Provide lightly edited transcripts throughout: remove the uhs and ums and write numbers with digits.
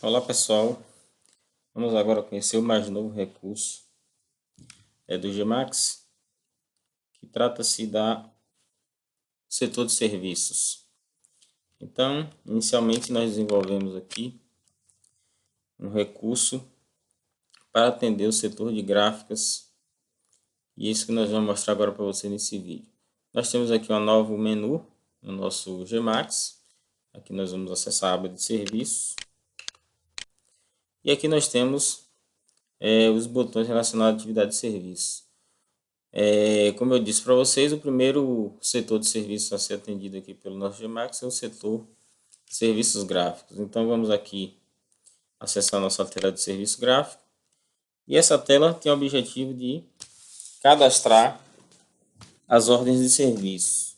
Olá pessoal, vamos agora conhecer o mais novo recurso do Gemax, que trata-se da setor de serviços. Então, inicialmente nós desenvolvemos aqui um recurso para atender o setor de gráficas, e é isso que nós vamos mostrar agora para você nesse vídeo. Nós temos aqui um novo menu no nosso Gemax. Aqui nós vamos acessar a aba de serviços, e aqui nós temos os botões relacionados à atividade de serviço. Como eu disse para vocês, o primeiro setor de serviços a ser atendido aqui pelo nosso Gemax é o setor de serviços gráficos. Então vamos aqui acessar nossa tela de serviço gráfico, e essa tela tem o objetivo de cadastrar as ordens de serviço.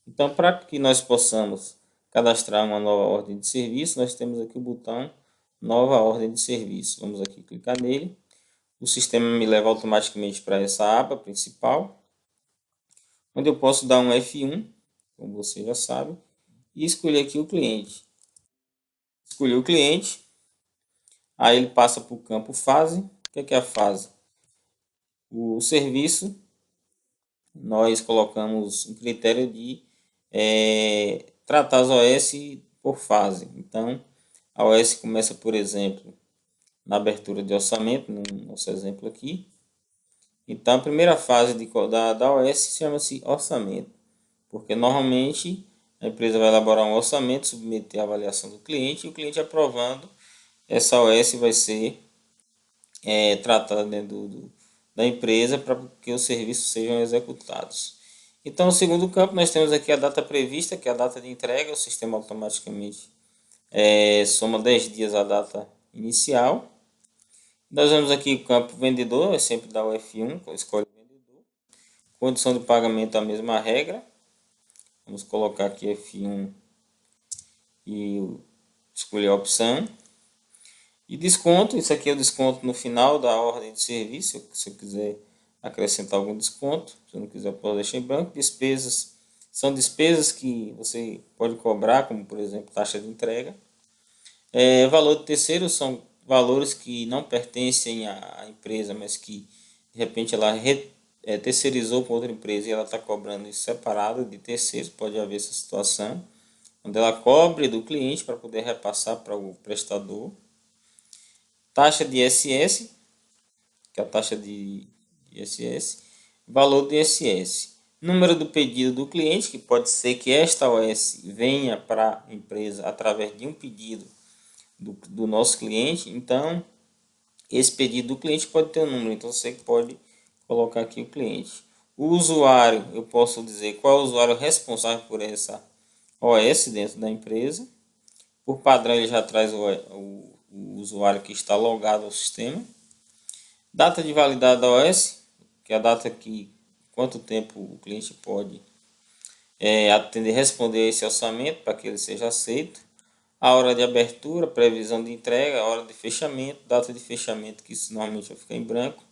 Então, para que nós possamos cadastrar uma nova ordem de serviço, nós temos aqui o botão Nova Ordem de Serviço. Vamos aqui clicar nele. O sistema me leva automaticamente para essa aba principal, onde eu posso dar um F1, como você já sabe, e escolher aqui o cliente. Escolhi o cliente, aí ele passa para o campo fase. O que é a fase? O serviço, nós colocamos um critério de tratar as OS por fase. Então, a OS começa, por exemplo, na abertura de orçamento, no nosso exemplo aqui. Então, a primeira fase da OS chama-se orçamento, porque normalmente a empresa vai elaborar um orçamento, submeter a avaliação do cliente, e o cliente aprovando, essa OS vai ser tratada dentro da empresa para que os serviços sejam executados. Então, no segundo campo, nós temos aqui a data prevista, que é a data de entrega. O sistema automaticamente soma 10 dias a data inicial. Nós vemos aqui o campo vendedor, é sempre dar o F1, escolhe o vendedor. Condição de pagamento, a mesma regra. Vamos colocar aqui F1 e escolher a opção. E desconto, isso aqui é o desconto no final da ordem de serviço, se eu quiser acrescentar algum desconto. Se eu não quiser, pode deixar em branco. Despesas, são despesas que você pode cobrar, como por exemplo taxa de entrega. Valor de terceiro são valores que não pertencem à empresa, mas que de repente ela terceirizou para outra empresa e ela está cobrando isso separado de terceiros. Pode haver essa situação, onde ela cobre do cliente para poder repassar para o prestador. Taxa de ISS, que é a taxa de ISS, valor de ISS. Número do pedido do cliente, que pode ser que esta OS venha para a empresa através de um pedido do nosso cliente. Então, esse pedido do cliente pode ter um número, então você pode colocar aqui o cliente. O usuário, eu posso dizer qual é o usuário responsável por essa OS dentro da empresa. Por padrão, ele já traz o usuário que está logado ao sistema. Data de validade da OS, que é a data que quanto tempo o cliente pode responder a esse orçamento para que ele seja aceito. A hora de abertura, previsão de entrega, a hora de fechamento, data de fechamento, que isso normalmente vai ficar em branco,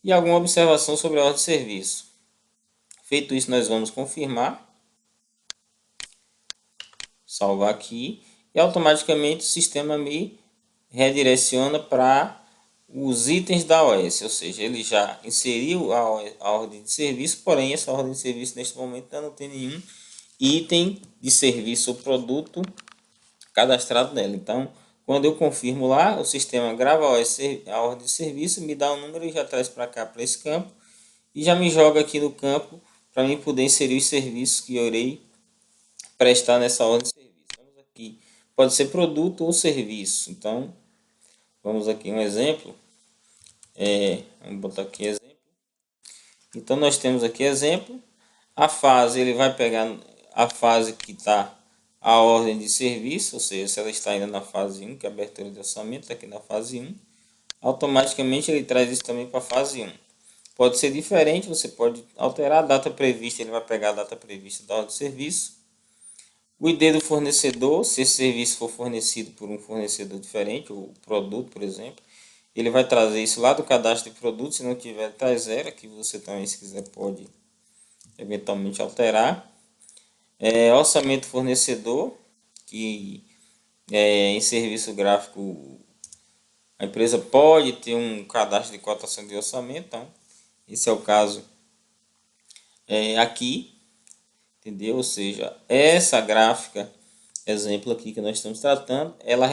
e alguma observação sobre a ordem de serviço. Feito isso, nós vamos confirmar, salvar aqui, e automaticamente o sistema me redireciona para os itens da OS, ou seja, ele já inseriu a ordem de serviço, porém essa ordem de serviço neste momento ainda não tem nenhum item de serviço ou produto cadastrado nela. Então, quando eu confirmo lá, o sistema grava a ordem de serviço, me dá um número e já traz para cá, para esse campo, e já me joga aqui no campo para mim poder inserir os serviços que eu irei prestar nessa ordem de serviço. Vamos aqui, pode ser produto ou serviço. Então, vamos aqui um exemplo. Vamos botar aqui exemplo. Então, nós temos aqui exemplo. A fase, ele vai pegar a fase que está a ordem de serviço, ou seja, se ela está ainda na fase 1, que é a abertura de orçamento, está aqui na fase 1, automaticamente ele traz isso também para a fase 1. Pode ser diferente, você pode alterar a data prevista, ele vai pegar a data prevista da ordem de serviço. O ID do fornecedor, se esse serviço for fornecido por um fornecedor diferente, ou produto, por exemplo, ele vai trazer isso lá do cadastro de produto. Se não tiver, traz zero, que você também, se quiser, pode eventualmente alterar. Orçamento fornecedor, que em serviço gráfico, a empresa pode ter um cadastro de cotação de orçamento. Então, esse é o caso aqui, entendeu? Ou seja, essa gráfica, exemplo aqui que nós estamos tratando, ela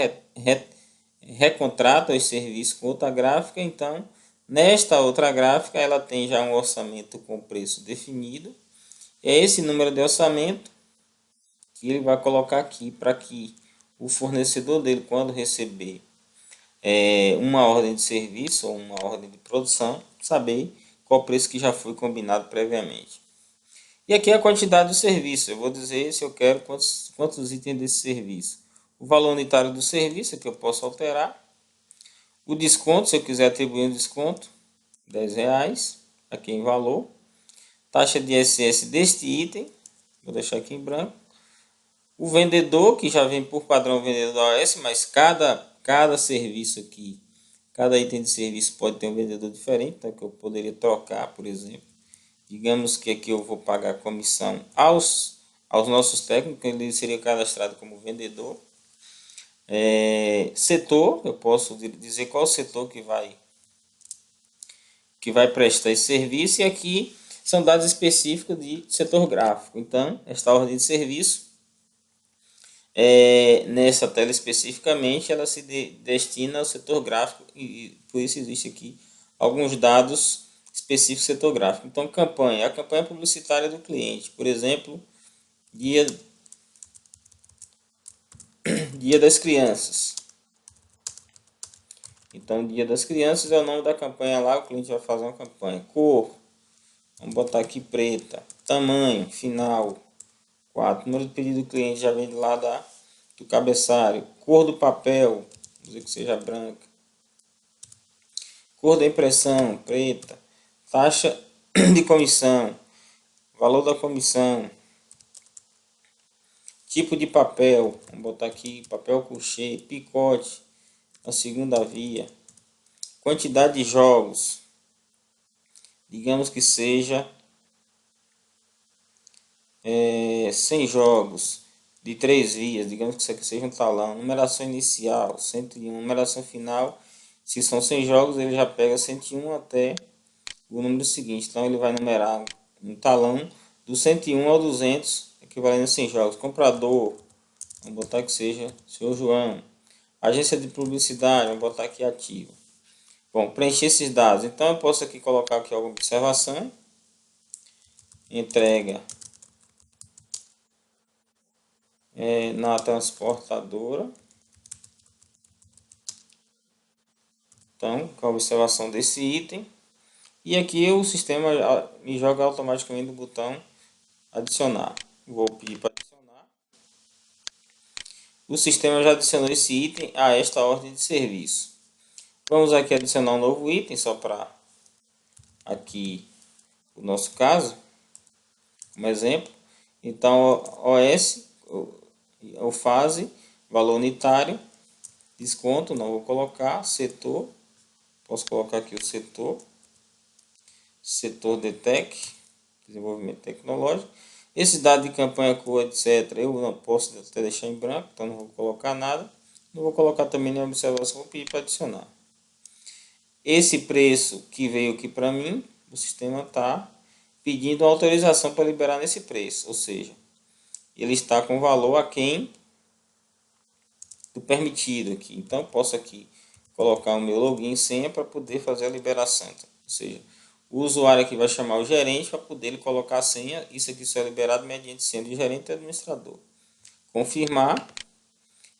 recontrata os serviços com outra gráfica. Então, nesta outra gráfica, ela tem já um orçamento com preço definido. É esse número de orçamento que ele vai colocar aqui para que o fornecedor dele, quando receber uma ordem de serviço ou uma ordem de produção, saber qual preço que já foi combinado previamente. E aqui é a quantidade do serviço. Eu vou dizer se eu quero quantos itens desse serviço. O valor unitário do serviço, que eu posso alterar. O desconto, se eu quiser atribuir um desconto, R$10 aqui em valor. Taxa de ISS deste item, vou deixar aqui em branco. O vendedor, que já vem por padrão vendedor da OS, mas cada serviço aqui, cada item de serviço pode ter um vendedor diferente, então que eu poderia trocar, por exemplo. Digamos que aqui eu vou pagar comissão aos nossos técnicos, ele seria cadastrado como vendedor. Setor, eu posso dizer qual setor que vai prestar esse serviço, e aqui são dados específicos de setor gráfico. Então, esta ordem de serviço, nessa tela especificamente, ela se destina ao setor gráfico, e por isso existe aqui alguns dados específicos do setor gráfico. Então, campanha, a campanha publicitária do cliente, por exemplo, Dia das Crianças. Então, Dia das Crianças é o nome da campanha lá, o cliente vai fazer uma campanha. Cor, vamos botar aqui preta. Tamanho, final, 4. Número de pedido do cliente já vem do lado do cabeçalho. Cor do papel, vamos dizer que seja branca. Cor da impressão, preta. Taxa de comissão, valor da comissão. Tipo de papel, vamos botar aqui papel couché, picote, na segunda via. Quantidade de jogos, digamos que seja 100 jogos de 3 vias, digamos que isso aqui seja um talão. Numeração inicial, 101. Numeração final, se são 100 jogos, ele já pega 101 até o número seguinte. Então, ele vai numerar um talão do 101 ao 200, equivalendo a 100 jogos. Comprador, vamos botar que seja Sr. João. Agência de publicidade, vamos botar aqui ativo. Bom, preencher esses dados. Então, eu posso aqui colocar aqui alguma observação. Entrega na transportadora. Então, com a observação desse item. E aqui o sistema me joga automaticamente no botão adicionar. Vou pedir para adicionar. O sistema já adicionou esse item a esta ordem de serviço. Vamos aqui adicionar um novo item, só para aqui o nosso caso, como exemplo. Então, OS, ou fase, valor unitário, desconto, não vou colocar, setor, posso colocar aqui o setor de tech, desenvolvimento tecnológico. Esse dado de campanha, cor, etc., eu não posso até deixar em branco, então não vou colocar nada. Não vou colocar também nenhuma observação, vou pedir para adicionar. Esse preço que veio aqui para mim, o sistema está pedindo autorização para liberar nesse preço, ou seja, ele está com valor aquém do permitido aqui. Então, posso aqui colocar o meu login e senha para poder fazer a liberação. Ou seja, o usuário aqui vai chamar o gerente para poder ele colocar a senha. Isso aqui só é liberado mediante senha de gerente e administrador. Confirmar.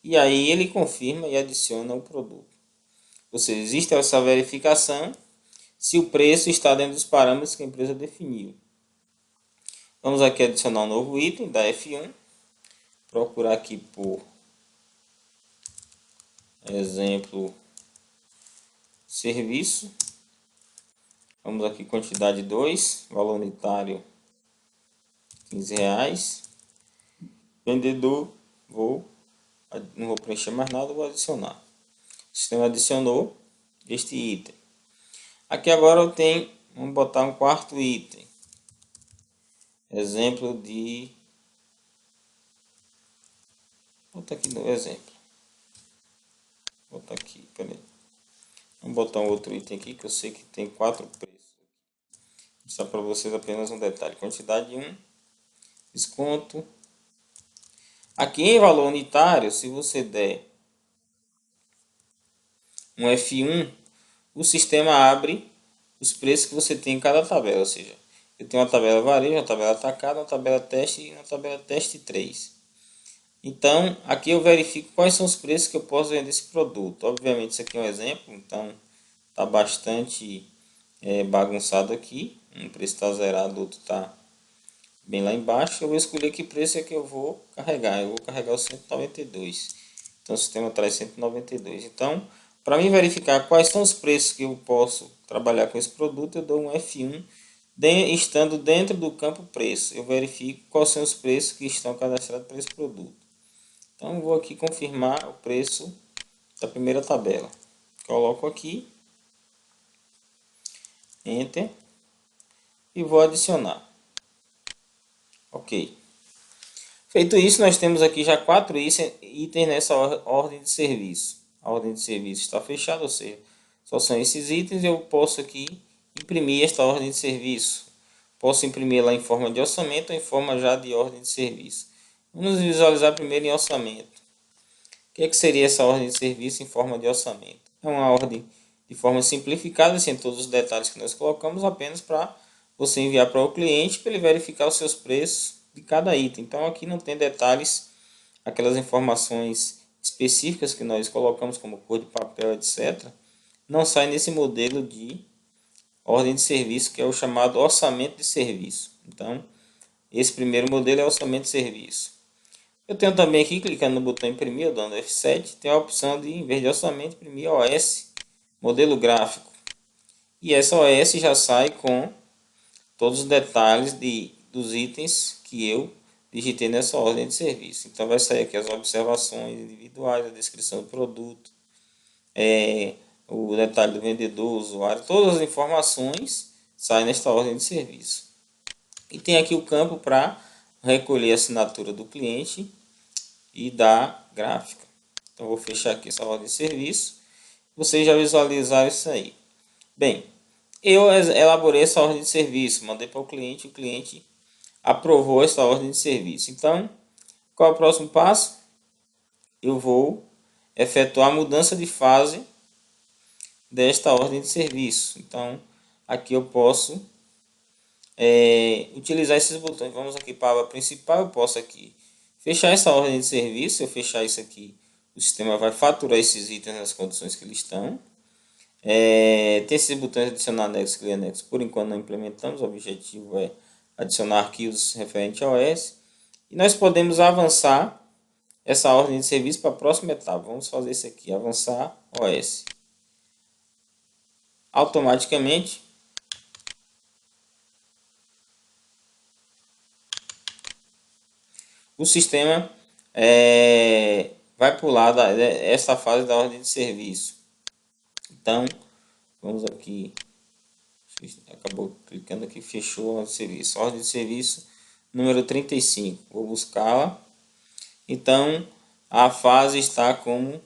E aí ele confirma e adiciona o produto. Ou seja, existe essa verificação se o preço está dentro dos parâmetros que a empresa definiu. Vamos aqui adicionar um novo item da F1. Procurar aqui por exemplo serviço. Vamos aqui quantidade 2, valor unitário R$15. Vendedor, não vou preencher mais nada, vou adicionar. O sistema adicionou este item. Aqui agora eu tenho, vamos botar um quarto item. Exemplo de... Vou botar aqui no exemplo. Vou botar um outro item aqui que eu sei que tem 4 preços. Vou mostrar para vocês apenas um detalhe. Quantidade 1, desconto. Aqui em valor unitário, se você der um F1, o sistema abre os preços que você tem em cada tabela. Ou seja, eu tenho uma tabela varejo, uma tabela atacado, uma tabela teste e uma tabela teste 3. Então, aqui eu verifico quais são os preços que eu posso vender esse produto. Obviamente, isso aqui é um exemplo, então está bastante bagunçado aqui. Um preço está zerado, o outro está bem lá embaixo. Eu vou escolher que preço é que eu vou carregar. Eu vou carregar o 192. Então, o sistema traz 192. Então, para mim verificar quais são os preços que eu posso trabalhar com esse produto, eu dou um F1. Estando dentro do campo preço, eu verifico quais são os preços que estão cadastrados para esse produto. Então, vou aqui confirmar o preço da primeira tabela. Coloco aqui, Enter, e vou adicionar. Ok. Feito isso, nós temos aqui já 4 itens nessa ordem de serviço. A ordem de serviço está fechada, ou seja, só são esses itens. Eu posso aqui imprimir esta ordem de serviço. Posso imprimir-la em forma de orçamento ou em forma já de ordem de serviço. Vamos visualizar primeiro em orçamento. O que seria essa ordem de serviço em forma de orçamento? É uma ordem de forma simplificada, sem todos os detalhes que nós colocamos, apenas para você enviar para o cliente, para ele verificar os seus preços de cada item. Então aqui não tem detalhes, aquelas informações específicas que nós colocamos como cor de papel, etc. Não sai nesse modelo de ordem de serviço, que é o chamado orçamento de serviço. Então, esse primeiro modelo é orçamento de serviço. Eu tenho também aqui, clicando no botão imprimir, eu dando F7, tem a opção de, em vez de orçamento, imprimir OS, modelo gráfico. E essa OS já sai com todos os detalhes dos itens que eu digitei nessa ordem de serviço. Então vai sair aqui as observações individuais, a descrição do produto, o detalhe do vendedor, usuário, todas as informações saem nesta ordem de serviço. E tem aqui o campo para recolher a assinatura do cliente e da gráfica. Então vou fechar aqui essa ordem de serviço. Vocês já visualizaram isso aí. Bem, eu elaborei essa ordem de serviço, mandei para o cliente aprovou essa ordem de serviço. Então, qual é o próximo passo? Eu vou efetuar a mudança de fase desta ordem de serviço. Então, aqui eu posso utilizar esses botões. Vamos aqui para a aba principal, eu posso aqui fechar essa ordem de serviço. Se eu fechar isso aqui, o sistema vai faturar esses itens nas condições que eles estão. Tem esses botões adicionar anexo e anexo. Por enquanto não implementamos, o objetivo é adicionar arquivos referentes ao OS. E nós podemos avançar essa ordem de serviço para a próxima etapa. Vamos fazer isso aqui, avançar OS. Automaticamente, o sistema vai pular essa fase da ordem de serviço. Então, vamos aqui, acabou clicando aqui, fechou a ordem de serviço. Ordem de serviço número 35, vou buscá-la. Então, a fase está como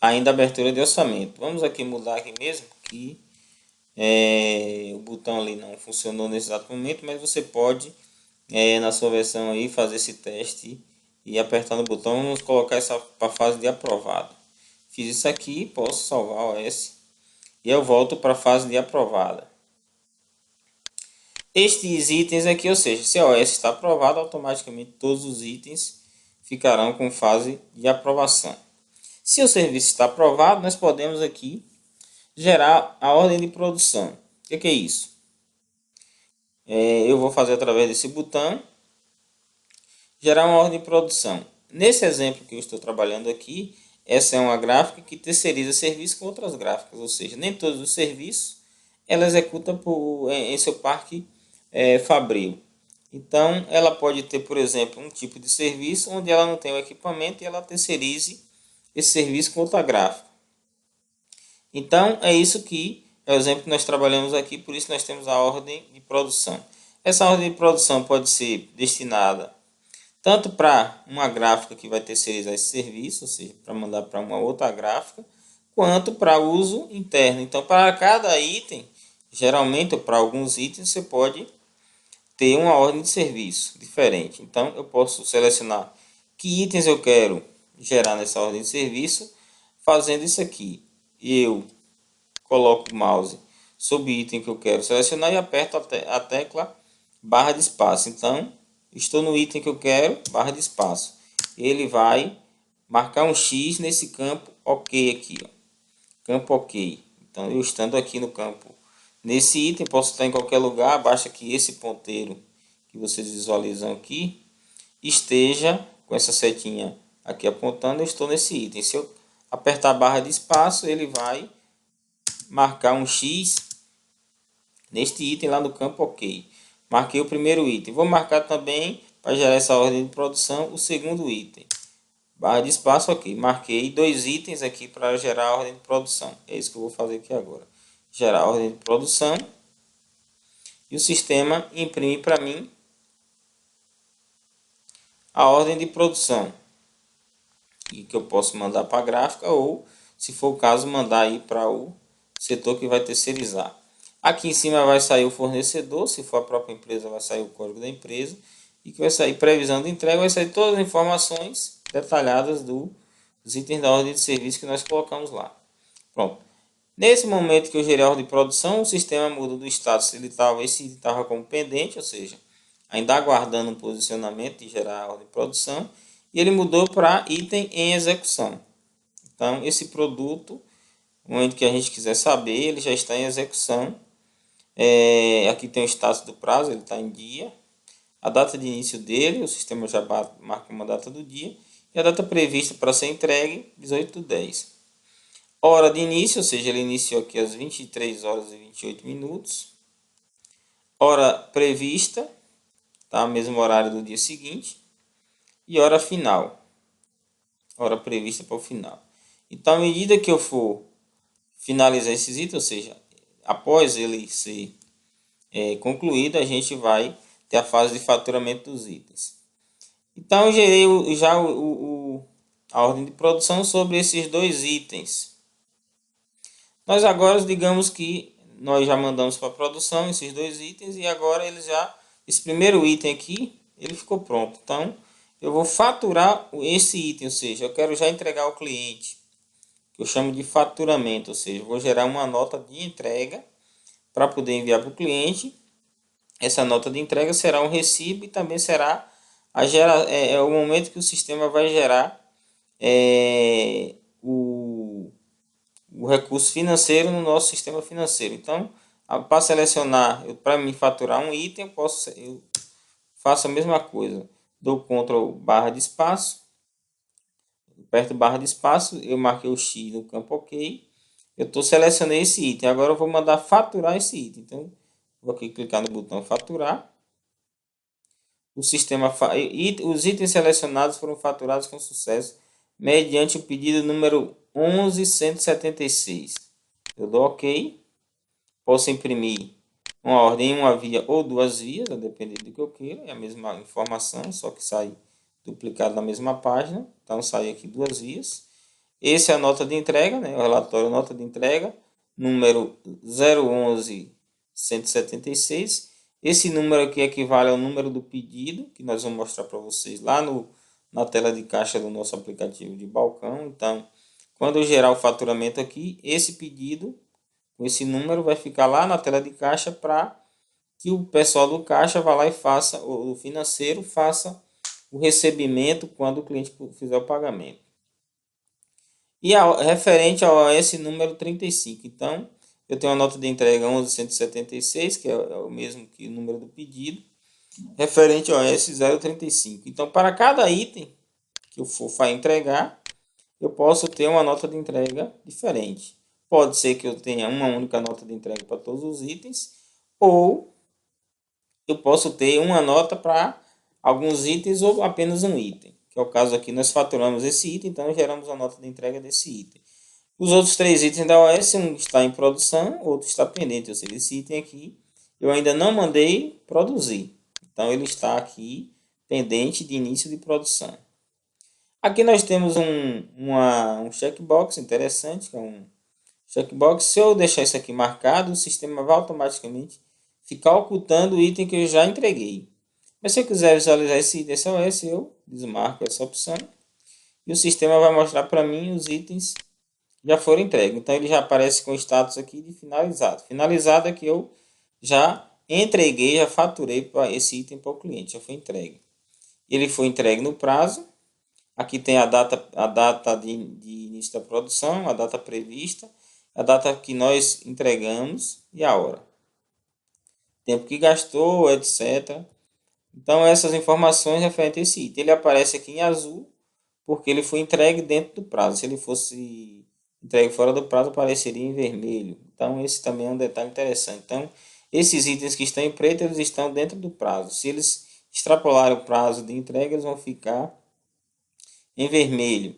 ainda abertura de orçamento. Vamos aqui mudar aqui mesmo, que o botão ali não funcionou nesse exato momento, mas você pode, na sua versão aí, fazer esse teste e apertar no botão. Vamos colocar essa para a fase de aprovado. Fiz isso aqui, posso salvar o OS e eu volto para a fase de aprovada. Estes itens aqui, ou seja, se a OS está aprovada, automaticamente todos os itens ficarão com fase de aprovação. Se o serviço está aprovado, nós podemos aqui gerar a ordem de produção. O que é isso? Eu vou fazer através desse botão, gerar uma ordem de produção. Nesse exemplo que eu estou trabalhando aqui, essa é uma gráfica que terceiriza serviço com outras gráficas, ou seja, nem todos os serviços ela executa em seu parque fabril. Então, ela pode ter, por exemplo, um tipo de serviço onde ela não tem o equipamento e ela terceirize esse serviço com outra gráfica. Então, é isso que é o exemplo que nós trabalhamos aqui, por isso nós temos a ordem de produção. Essa ordem de produção pode ser destinada tanto para uma gráfica que vai terceirizar esse serviço, ou seja, para mandar para uma outra gráfica, quanto para uso interno. Então, para cada item, geralmente, ou para alguns itens, você pode ter uma ordem de serviço diferente. Então, eu posso selecionar que itens eu quero gerar nessa ordem de serviço, fazendo isso aqui. Eu coloco o mouse sobre o item que eu quero selecionar e aperto a tecla barra de espaço. Então, estou no item que eu quero, barra de espaço. Ele vai marcar um X nesse campo OK aqui, ó. Campo OK. Então, eu estando aqui no campo, nesse item, posso estar em qualquer lugar, basta que esse ponteiro que vocês visualizam aqui esteja com essa setinha aqui apontando, eu estou nesse item. Se eu apertar a barra de espaço, ele vai marcar um X neste item lá no campo OK. Marquei o primeiro item. Vou marcar também, para gerar essa ordem de produção, o segundo item. Barra de espaço OK. Marquei dois itens aqui para gerar a ordem de produção. É isso que eu vou fazer aqui agora. Gerar a ordem de produção. E o sistema imprime para mim a ordem de produção. E que eu posso mandar para a gráfica ou, se for o caso, mandar aí para o setor que vai terceirizar. Aqui em cima vai sair o fornecedor, se for a própria empresa vai sair o código da empresa, e que vai sair previsão de entrega, vai sair todas as informações detalhadas dos itens da ordem de serviço que nós colocamos lá. Pronto. Nesse momento que eu gerei a ordem de produção, o sistema muda do status, esse item estava como pendente, ou seja, ainda aguardando um posicionamento de gerar a ordem de produção, e ele mudou para item em execução. Então, esse produto, no momento que a gente quiser saber, ele já está em execução. Aqui tem o status do prazo, ele está em dia. A data de início dele, o sistema já marca uma data do dia. E a data prevista para ser entregue, 18/10. Hora de início, ou seja, ele iniciou aqui às 23 horas e 28 minutos. Hora prevista, tá? Mesmo horário do dia seguinte. E hora final, hora prevista para o final. Então, à medida que eu for finalizar esses itens, ou seja, após ele ser concluído, a gente vai ter a fase de faturamento dos itens. Então, eu gerei já a ordem de produção sobre esses dois itens. Nós agora, digamos que nós já mandamos para a produção esses dois itens e agora esse primeiro item aqui, ele ficou pronto. Então, eu vou faturar esse item, ou seja, eu quero já entregar ao cliente, que eu chamo de faturamento, ou seja, vou gerar uma nota de entrega para poder enviar para o cliente. Essa nota de entrega será um recibo e também será o momento que o sistema vai gerar o recurso financeiro no nosso sistema financeiro. Então, para selecionar, para me faturar um item, eu faço a mesma coisa. Dou Ctrl barra de espaço, aperto barra de espaço, eu marquei o X no campo OK. Eu selecionei esse item. Agora eu vou mandar faturar esse item. Então, vou aqui clicar no botão faturar. O sistema os itens selecionados foram faturados com sucesso mediante o pedido número 11.176. Eu dou OK. Posso imprimir uma ordem em uma via ou duas vias, a depender do que eu queira. É a mesma informação, só que sai duplicado na mesma página. Então, sai aqui duas vias. Esse é a nota de entrega, né? O relatório nota de entrega, número 011.176. Esse número aqui equivale ao número do pedido, que nós vamos mostrar para vocês lá na tela de caixa do nosso aplicativo de balcão. Então, quando eu gerar o faturamento aqui, esse pedido, com esse número, vai ficar lá na tela de caixa para que o pessoal do caixa vá lá e faça, o financeiro faça o recebimento quando o cliente fizer o pagamento. E referente ao esse número 35. Então, eu tenho a nota de entrega 11.176, que é o mesmo que o número do pedido, referente ao S 035. Então, para cada item que eu for entregar, eu posso ter uma nota de entrega diferente. Pode ser que eu tenha uma única nota de entrega para todos os itens, ou eu posso ter uma nota para alguns itens ou apenas um item. Que é o caso aqui, nós faturamos esse item, então geramos a nota de entrega desse item. Os outros três itens da OS, um está em produção, outro está pendente, ou seja, esse item aqui eu ainda não mandei produzir. Então ele está aqui pendente de início de produção. Aqui nós temos um checkbox interessante, que é um checkbox. Se eu deixar isso aqui marcado, o sistema vai automaticamente ficar ocultando o item que eu já entreguei. Mas se eu quiser visualizar esse item SOS, eu desmarco essa opção e o sistema vai mostrar para mim os itens que já foram entregues. Então ele já aparece com o status aqui de finalizado. Finalizado é que eu já entreguei, já faturei para esse item para o cliente, já foi entregue. Ele foi entregue no prazo. Aqui tem a data de início da produção, a data prevista, a data que nós entregamos e a hora. Tempo que gastou, etc. Então essas informações referentes a esse item. Ele aparece aqui em azul porque ele foi entregue dentro do prazo. Se ele fosse entregue fora do prazo, apareceria em vermelho. Então esse também é um detalhe interessante. Então esses itens que estão em preto, eles estão dentro do prazo. Se eles extrapolarem o prazo de entrega, eles vão ficar em vermelho.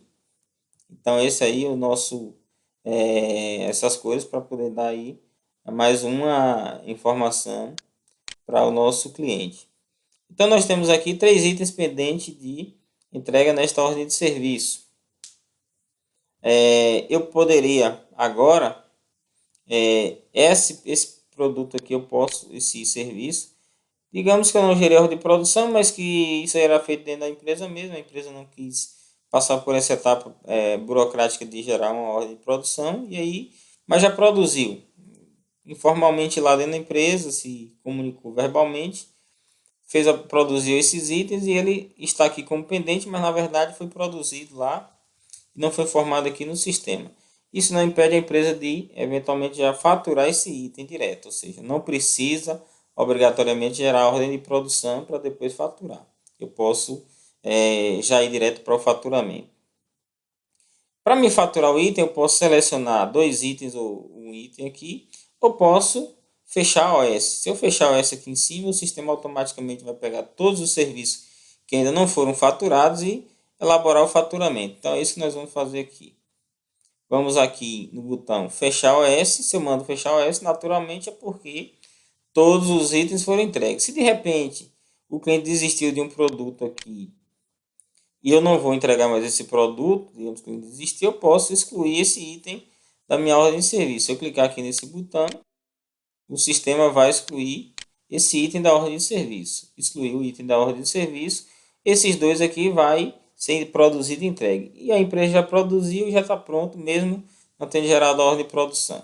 Então esse aí é o nosso essas coisas para poder dar aí mais uma informação para o nosso cliente. Então nós temos aqui 3 itens pendentes de entrega nesta ordem de serviço. Eu poderia agora esse produto aqui eu posso, esse serviço, digamos que eu não gerei ordem de produção, mas que isso era feito dentro da empresa mesmo, a empresa não quis passar por essa etapa burocrática de gerar uma ordem de produção, e aí, mas já produziu. Informalmente lá dentro da empresa, se comunicou verbalmente, produziu esses itens e ele está aqui como pendente, mas na verdade foi produzido lá e não foi formado aqui no sistema. Isso não impede a empresa de eventualmente já faturar esse item direto, ou seja, não precisa obrigatoriamente gerar ordem de produção para depois faturar. Eu posso já ir direto para o faturamento. Para me faturar o item, eu posso selecionar 2 itens ou um item aqui, ou posso fechar a OS. Se eu fechar a OS aqui em cima, o sistema automaticamente vai pegar todos os serviços que ainda não foram faturados e elaborar o faturamento. Então é isso que nós vamos fazer aqui. Vamos aqui no botão fechar OS. Se eu mando fechar OS, naturalmente é porque todos os itens foram entregues. Se de repente o cliente desistiu de um produto aqui e eu não vou entregar mais esse produto, digamos que ele desistiu, eu posso excluir esse item da minha ordem de serviço. Se eu clicar aqui nesse botão, o sistema vai excluir esse item da ordem de serviço. Excluir o item da ordem de serviço, esses dois aqui vai ser produzido e entregue. E a empresa já produziu e já está pronto, mesmo não tendo gerado a ordem de produção.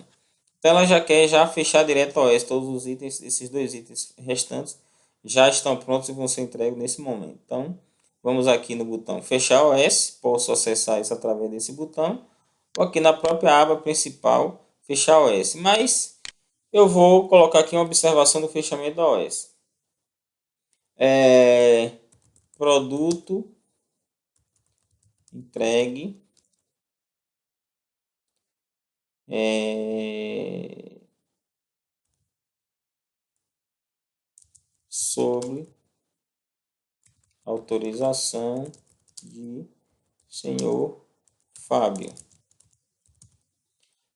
Então ela já quer já fechar direto ao OS. Todos os itens, esses 2 itens restantes já estão prontos e vão ser entregues nesse momento. Então vamos aqui no botão fechar OS. Posso acessar isso através desse botão. Ou aqui na própria aba principal fechar OS. Mas eu vou colocar aqui uma observação do fechamento da OS. Produto entregue sobre autorização de senhor Fábio.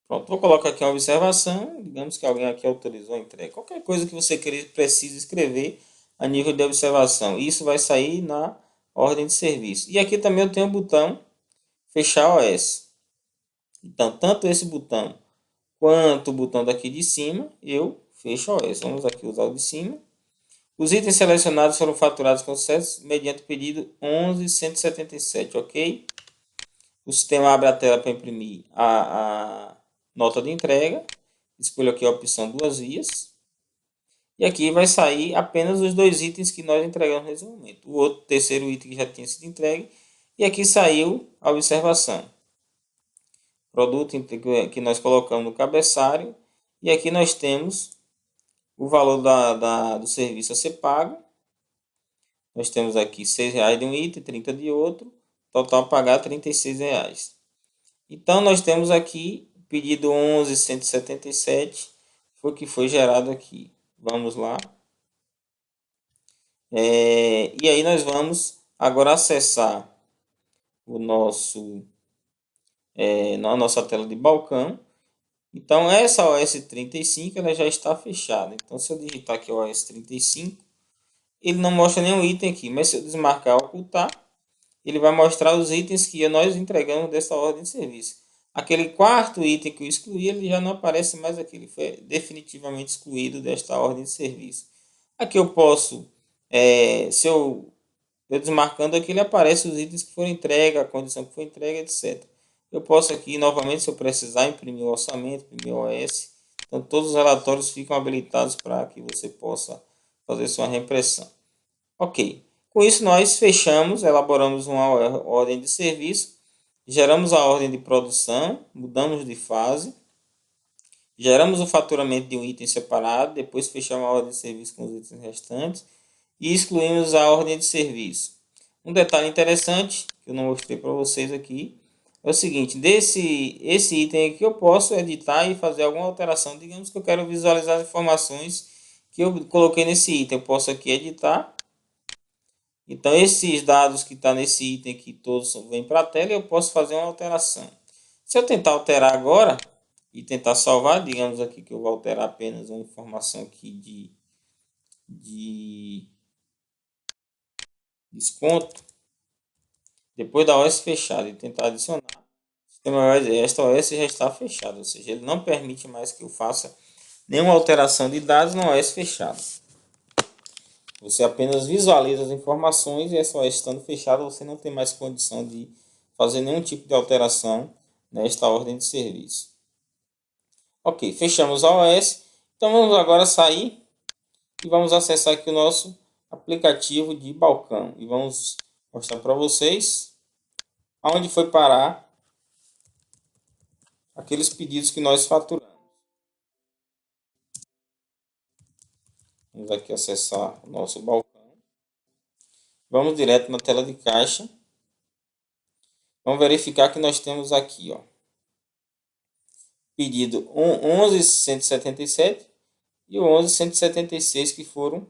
Pronto, vou colocar aqui uma observação. Digamos que alguém aqui autorizou a entrega. Qualquer coisa que você precise escrever a nível de observação. Isso vai sair na ordem de serviço. E aqui também eu tenho o botão fechar OS. Então, tanto esse botão quanto o botão daqui de cima, eu fecho OS. Vamos aqui usar o de cima. Os itens selecionados foram faturados com sucesso mediante o pedido 11.177, ok? O sistema abre a tela para imprimir a nota de entrega. Escolho aqui a opção 2 vias. E aqui vai sair apenas os 2 itens que nós entregamos nesse momento. O outro terceiro item que já tinha sido entregue. E aqui saiu a observação. Produto que nós colocamos no cabeçalho. E aqui nós temos o valor do serviço a ser pago. Nós temos aqui R$6 de um item, 30 de outro. Total a pagar R$36. Então nós temos aqui o pedido 11.177 foi o que foi gerado aqui. Vamos lá. E aí nós vamos agora acessar o nosso na nossa tela de balcão. Então essa OS 35 ela já está fechada. Então se eu digitar aqui OS 35, ele não mostra nenhum item aqui, mas se eu desmarcar e ocultar, ele vai mostrar os itens que nós entregamos dessa ordem de serviço. Aquele quarto item que eu excluí, ele já não aparece mais aqui, ele foi definitivamente excluído desta ordem de serviço. Aqui eu posso, se eu desmarcando aqui, ele aparece os itens que foram entregues, a condição que foi entregue, etc. Eu posso aqui, novamente, se eu precisar, imprimir o orçamento, imprimir o OS. Então, todos os relatórios ficam habilitados para que você possa fazer sua reimpressão. Ok. Com isso, nós fechamos, elaboramos uma ordem de serviço, geramos a ordem de produção, mudamos de fase, geramos o faturamento de um item separado, depois fechamos a ordem de serviço com os itens restantes e excluímos a ordem de serviço. Um detalhe interessante que eu não mostrei para vocês aqui é o seguinte: esse item aqui eu posso editar e fazer alguma alteração. Digamos que eu quero visualizar as informações que eu coloquei nesse item. Eu posso aqui editar. Então, esses dados que estão nesse item aqui, todos vêm para a tela e eu posso fazer uma alteração. Se eu tentar alterar agora e tentar salvar, digamos aqui que eu vou alterar apenas uma informação aqui de desconto, depois da OS fechada e tentar adicionar, esta OS já está fechada, ou seja, ele não permite mais que eu faça nenhuma alteração de dados na OS fechada. Você apenas visualiza as informações e essa OS estando fechada, você não tem mais condição de fazer nenhum tipo de alteração nesta ordem de serviço. Ok, fechamos a OS. Então vamos agora sair e vamos acessar aqui o nosso aplicativo de balcão. E vamos mostrar para vocês aonde foi parar aqueles pedidos que nós faturamos. Vamos aqui acessar o nosso balcão. Vamos direto na tela de caixa. Vamos verificar que nós temos aqui, ó, pedido 11.177 e o 11.176, que foram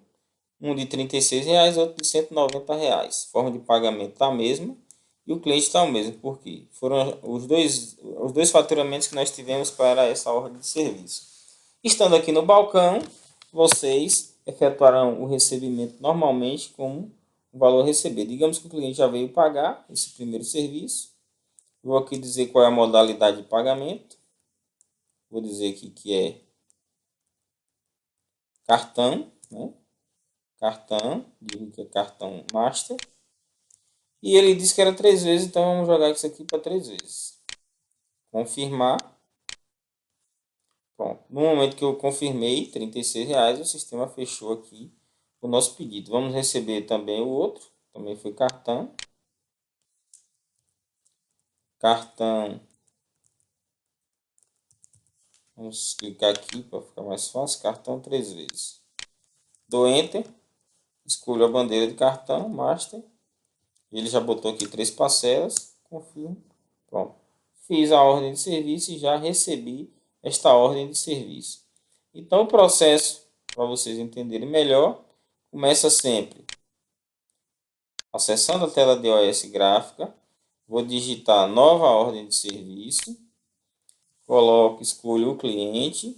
um de R$ 36, outro de R$ 190. Forma de pagamento está a mesma e o cliente está o mesmo, porque foram os dois faturamentos que nós tivemos para essa ordem de serviço. Estando aqui no balcão, vocês efetuarão o recebimento normalmente como o valor recebido. Digamos que o cliente já veio pagar esse primeiro serviço. Vou aqui dizer qual é a modalidade de pagamento. Vou dizer aqui que é cartão, né? Cartão, digo que é cartão Master. E ele disse que era 3 vezes, então vamos jogar isso aqui para 3 vezes. Confirmar. Pronto. No momento que eu confirmei, R$ 36, o sistema fechou aqui o nosso pedido. Vamos receber também o outro, também foi cartão. Cartão. Vamos clicar aqui para ficar mais fácil. Cartão 3 vezes. Dou Enter. Escolho a bandeira de cartão, Master. Ele já botou aqui 3 parcelas. Confirmo. Pronto. Fiz a ordem de serviço e já recebi esta ordem de serviço. Então, o processo, para vocês entenderem melhor, começa sempre acessando a tela de OS gráfica. Vou digitar nova ordem de serviço. Escolho o cliente.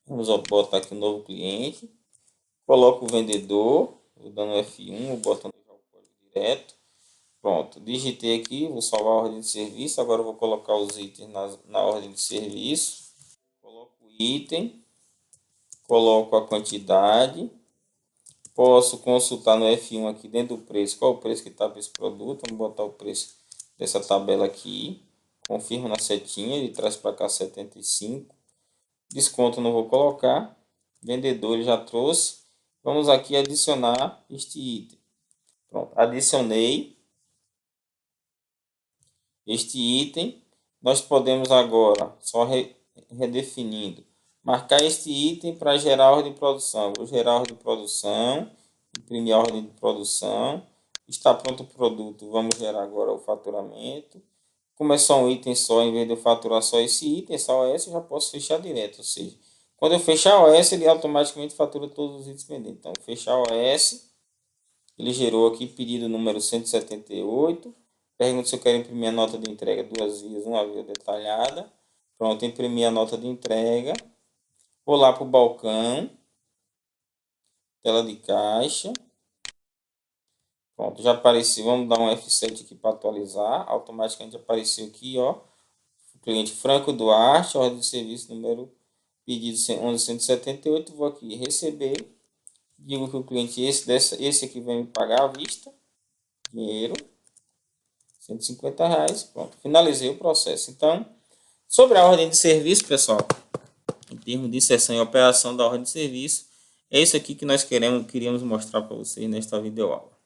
Vamos botar aqui um novo cliente. Coloco o vendedor. Vou dando F1, vou botando o código direto. Pronto, digitei aqui, vou salvar a ordem de serviço. Agora vou colocar os itens na ordem de serviço. Coloco o item, coloco a quantidade. Posso consultar no F1 aqui dentro do preço, qual o preço que está para esse produto. Vamos botar o preço dessa tabela aqui. Confirmo na setinha, ele traz para cá 75. Desconto não vou colocar. Vendedor ele já trouxe. Vamos aqui adicionar este item. Pronto, adicionei este item. Nós podemos agora, só redefinindo, marcar este item para gerar a ordem de produção. Vou gerar a ordem de produção, imprimir a ordem de produção. Está pronto o produto, vamos gerar agora o faturamento. Como é só um item só, em vez de eu faturar só esse item, essa OS, eu já posso fechar direto. Ou seja, quando eu fechar a OS, ele automaticamente fatura todos os itens pendentes. Então, fechar a OS, ele gerou aqui pedido número 178. Pergunta se eu quero imprimir a nota de entrega 2 vias, uma via detalhada. Pronto, imprimi a nota de entrega. Vou lá para o balcão, tela de caixa. Pronto, já apareceu. Vamos dar um F7 aqui para atualizar. Automaticamente apareceu aqui, ó. O cliente Franco Duarte, ordem de serviço número pedido 11.178. Vou aqui receber. Digo que o cliente esse aqui vai me pagar à vista. Dinheiro. R$ 150. Pronto, finalizei o processo. Então, sobre a ordem de serviço, pessoal, em termos de inserção e operação da ordem de serviço, é isso aqui que nós queríamos mostrar para vocês nesta videoaula.